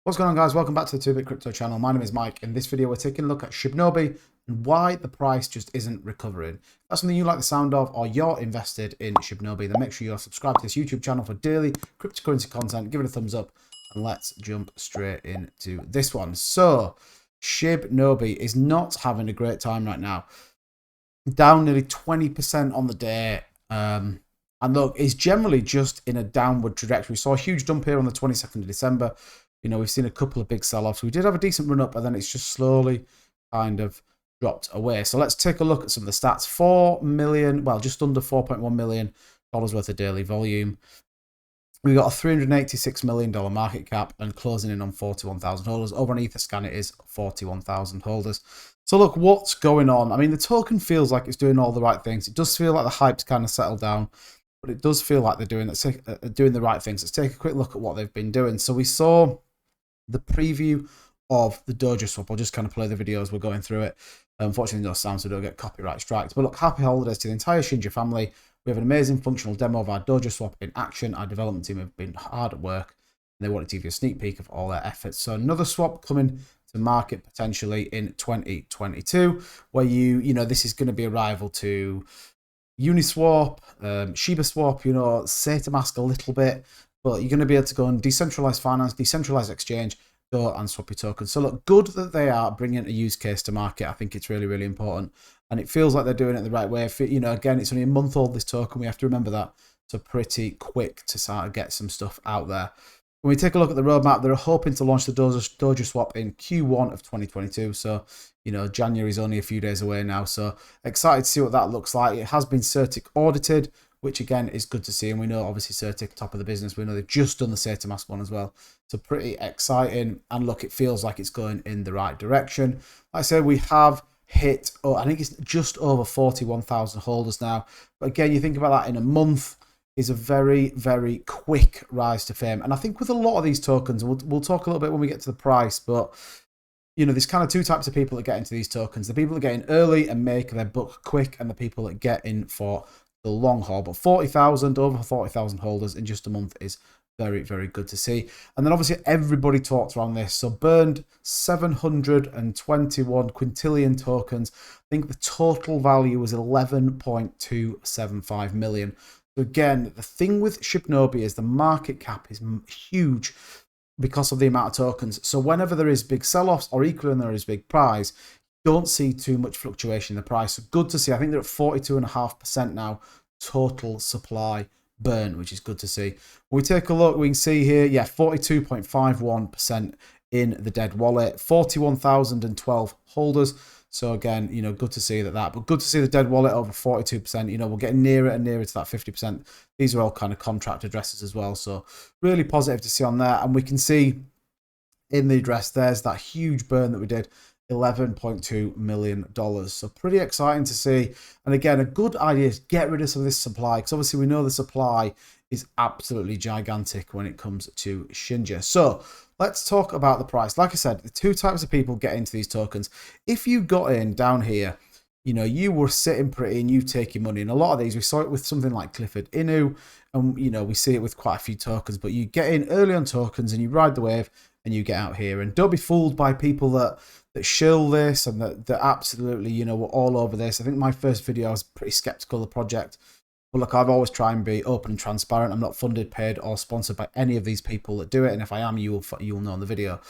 What's going on, guys? Welcome back to the 2-Bit Crypto channel. My name is Mike. In this video, we're taking a look at Shibnobi and why the price just isn't recovering. If that's something you like the sound of, or you're invested in Shibnobi, then make sure you're subscribed to this YouTube channel for daily cryptocurrency content. Give it a thumbs up, and let's jump straight into this one. So, Shibnobi is not having a great time right now. Down nearly 20% on the day. And look, it's generally just in a downward trajectory. We saw a huge dump here on the 22nd of December. You know, we've seen a couple of big sell-offs. We did have a decent run up, but then it's just slowly kind of dropped away. So let's take a look at some of the stats. 4 million, well, just under $4.1 million worth of daily volume. We got a $386 million market cap and closing in on 41,000 holders. Over on Etherscan, it is 41,000 holders. So look, what's going on? I mean, the token feels like it's doing all the right things. It does feel like the hype's kind of settled down, but it does feel like they're doing the right things. Let's take a quick look at what they've been doing. So we saw the preview of the dojoswap. I'll just kind of play the video as we're going through it. Unfortunately, no sound, so we don't get copyright strikes. But look, happy holidays to the entire Shinja family. We have an amazing functional demo of our dojoswap in action. Our development team have been hard at work, and they wanted to give you a sneak peek of all their efforts. So another swap coming to market potentially in 2022, where you know, this is going to be a rival to Uniswap, Shibaswap, you know, SatanMask a little bit. But you're going to be able to go on decentralized finance, decentralized exchange, go and swap your tokens. So look, good that they are bringing a use case to market. I think it's really, really important. And it feels like they're doing it the right way. If it, you know, again, it's only a month old, this token. We have to remember that. So pretty quick to start to get some stuff out there. When we take a look at the roadmap, they're hoping to launch the dojoswap in Q1 of 2022. So, you know, January is only a few days away now. So excited to see what that looks like. It has been CertiK audited, which again is good to see. And we know obviously CertiK, top of the business. We know they've just done the SatanMask one as well. So pretty exciting. And look, it feels like it's going in the right direction. Like I said, we have hit, I think it's just over 41,000 holders now. But again, you think about that in a month is a very, very quick rise to fame. And I think with a lot of these tokens, we'll talk a little bit when we get to the price, but you know, there's kind of two types of people that get into these tokens. The people that get in early and make their buck quick, and the people that get in for the long haul. But 40,000, over 40,000 holders in just a month is very, very good to see. And then obviously everybody talks around this. So burned 721 quintillion tokens. I think the total value was 11.275 million. So again, the thing with Shibnobi is the market cap is huge because of the amount of tokens. So whenever there is big sell-offs, or equally when there is big price, don't see too much fluctuation in the price. So good to see. I think they're at 42.5% now total supply burn, which is good to see. When we take a look, we can see here, yeah, 42.51% in the dead wallet, 41,012 holders. So again, you know, good to see that, but good to see the dead wallet over 42%. You know, we're getting nearer and nearer to that 50%. These are all kind of contract addresses as well. So really positive to see on there. And we can see in the address, there's that huge burn that we did, $11.2 million. So pretty exciting to see. And again, a good idea is get rid of some of this supply, because obviously we know the supply is absolutely gigantic when it comes to Shinja. So let's talk about the price. Like I said, the two types of people get into these tokens. If you got in down here, you know, you were sitting pretty and you take your money. And a lot of these, we saw it with something like Clifford Inu, and you know, we see it with quite a few tokens, but you get in early on tokens and you ride the wave and you get out here. And don't be fooled by people that shill this and that absolutely, you know, were all over this. I think my first video, I was pretty skeptical of the project. But look, I've always tried and be open and transparent. I'm not funded, paid, or sponsored by any of these people that do it. And if I am, you'll know in the video.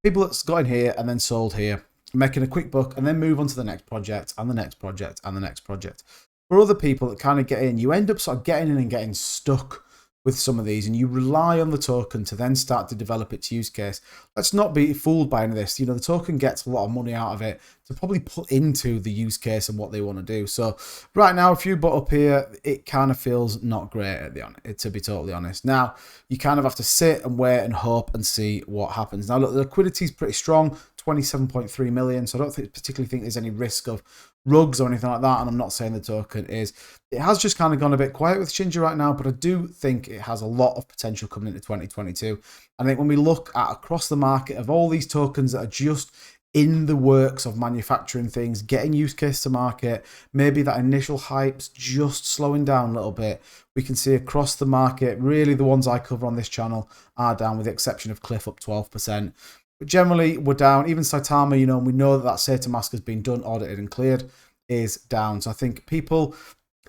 People that's got in here and then sold here, making a quick buck, and then move on to the next project and the next project and the next project. For other people that kind of get in, you end up sort of getting in and getting stuck with some of these, and you rely on the token to then start to develop its use case. Let's not be fooled by any of this. You know, the token gets a lot of money out of it to probably put into the use case and what they want to do. So right now, if you bought up here, it kind of feels not great to be totally honest. Now, you kind of have to sit and wait and hope and see what happens. Now, look, the liquidity is pretty strong, 27.3 million. So I don't particularly think there's any risk of rugs or anything like that, and I'm not saying the token is. It has just kind of gone a bit quiet with Shinja right now, but I do think it has a lot of potential coming into 2022. I think when we look at across the market of all these tokens that are just in the works of manufacturing things, getting use case to market. Maybe that initial hype's just slowing down a little bit. We can see across the market, really the ones I cover on this channel are down, with the exception of Cliff up 12%. But generally, we're down. Even Saitama, you know, and we know that Satan mask has been done, audited, and cleared, is down. So I think people,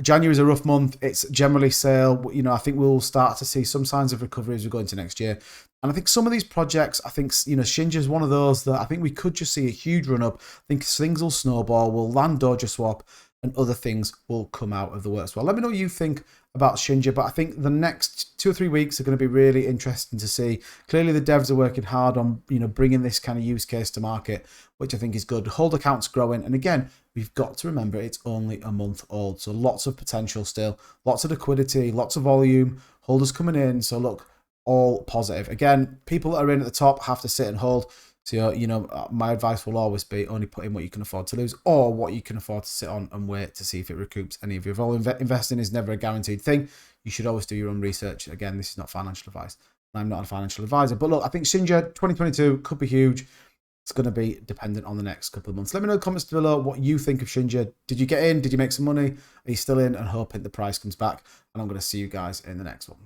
January is a rough month. It's generally sale. You know, I think we'll start to see some signs of recovery as we go into next year. And I think some of these projects, I think, you know, Shinja is one of those that I think we could just see a huge run up. I think things will snowball. We'll land dojoswap, and other things will come out of the works. Well, let me know what you think about Shinja, but I think the next 2 or 3 weeks are going to be really interesting to see. Clearly, the devs are working hard on, you know, bringing this kind of use case to market, which I think is good. Hold accounts growing, and again, we've got to remember it's only a month old, so lots of potential still, lots of liquidity, lots of volume, holders coming in. So look, all positive. Again, people that are in at the top have to sit and hold. So, you know, my advice will always be only put in what you can afford to lose, or what you can afford to sit on and wait to see if it recoups any of your volume. Investing is never a guaranteed thing. You should always do your own research. Again, this is not financial advice. I'm not a financial advisor. But look, I think Shinja 2022 could be huge. It's going to be dependent on the next couple of months. Let me know in the comments below what you think of Shinja. Did you get in? Did you make some money? Are you still in and hoping the price comes back? And I'm going to see you guys in the next one.